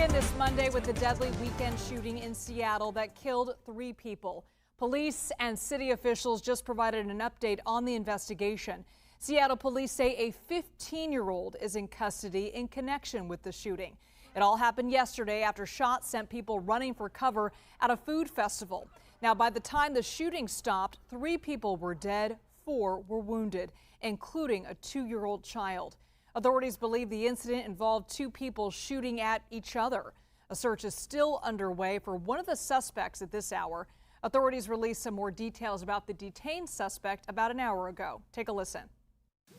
begin this Monday with the deadly weekend shooting in Seattle that killed 3 people. Police and city officials just provided an update on the investigation. Seattle police say a 15-year-old is in custody in connection with the shooting. It all happened yesterday after shots sent people running for cover at a food festival. Now, by the time the shooting stopped, 3 people were dead, 4 were wounded, including a 2-year-old child. Authorities believe the incident involved 2 people shooting at each other. A search is still underway for one of the suspects at this hour. Authorities released some more details about the detained suspect about an hour ago. Take a listen.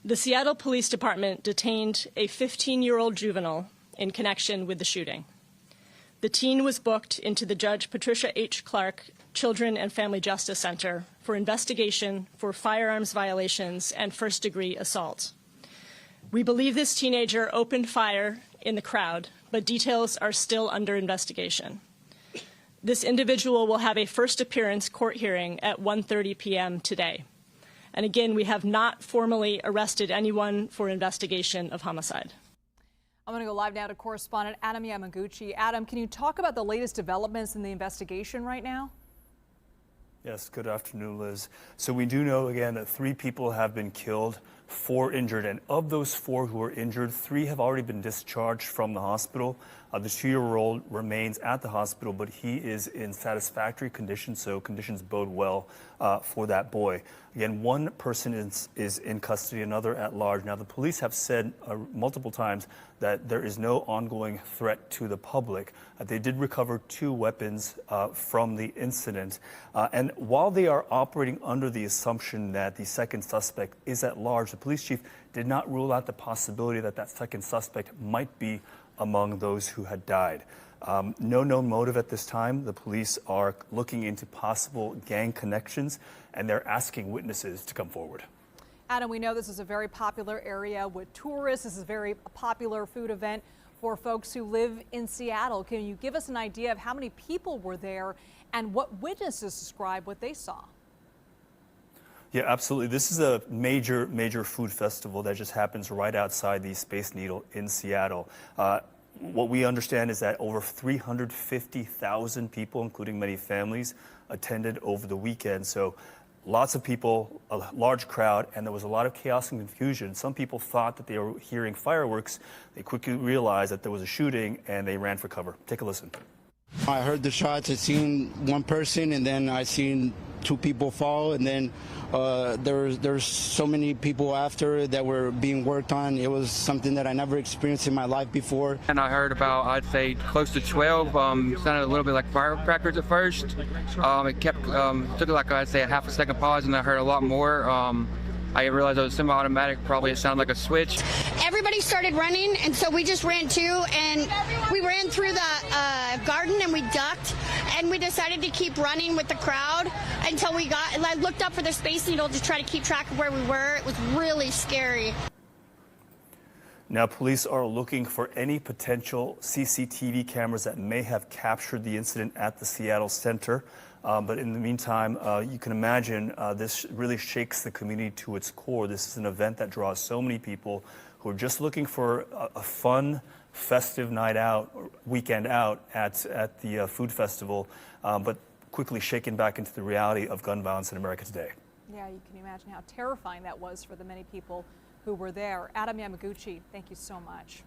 The Seattle Police Department detained a 15-year-old juvenile in connection with the shooting. The teen was booked into the Judge Patricia H. Clark Children and Family Justice Center for investigation for firearms violations and first-degree assault. We believe this teenager opened fire in the crowd, but details are still under investigation. This individual will have a first appearance court hearing at 1:30 p.m. today. And again, we have not formally arrested anyone for investigation of homicide. I'm going to go live now to correspondent Adam Yamaguchi. Adam, can you talk about the latest developments in the investigation right now? Yes, good afternoon, Liz. So we do know, again, that 3 people have been killed, 4 injured, and of those 4 who are injured, 3 have already been discharged from the hospital. The 2-year-old remains at the hospital, but he is in satisfactory condition, so conditions bode well for that boy. Again, 1 person is in custody, another at large. Now, the police have said multiple times that there is no ongoing threat to the public. They did recover 2 weapons from the incident. And while they are operating under the assumption that the second suspect is at large, the police chief did not rule out the possibility that that second suspect might be among those who had died. No known motive at this time. The police are looking into possible gang connections, and they're asking witnesses to come forward. Adam, we know this is a very popular area with tourists. This is a very popular food event for folks who live in Seattle. Can you give us an idea of how many people were there and what witnesses describe what they saw? Yeah, absolutely. This is a major food festival that just happens right outside the Space Needle in Seattle. What we understand is that over 350,000 people, including many families, attended over the weekend. So lots of people, a large crowd, and there was a lot of chaos and confusion. Some people thought that they were hearing fireworks. They quickly realized that there was a shooting, and they ran for cover. Take a listen. I heard the shots. I seen 1 person, and then I seen 2 people fall, and then there's so many people after that were being worked on. It was something that I never experienced in my life before. And I heard about, I'd say, close to 12. Sounded a little bit like firecrackers at first. It kept took like, I'd say, a half a second pause, and I heard a lot more. I realized it was semi-automatic. Probably it sounded like a switch. Everybody started running, and so we just ran too, and we ran through the garden, and we ducked, and we decided to keep running with the crowd until I looked up for the Space Needle to try to keep track of where we were. It was really scary. Now, police are looking for any potential CCTV cameras that may have captured the incident at the Seattle Center. But in the meantime, you can imagine this really shakes the community to its core. This is an event that draws so many people who are just looking for a fun, festive night out, weekend out at the food festival, but quickly shaken back into the reality of gun violence in America today. Yeah, you can imagine how terrifying that was for the many people who were there. Adam Yamaguchi, thank you so much.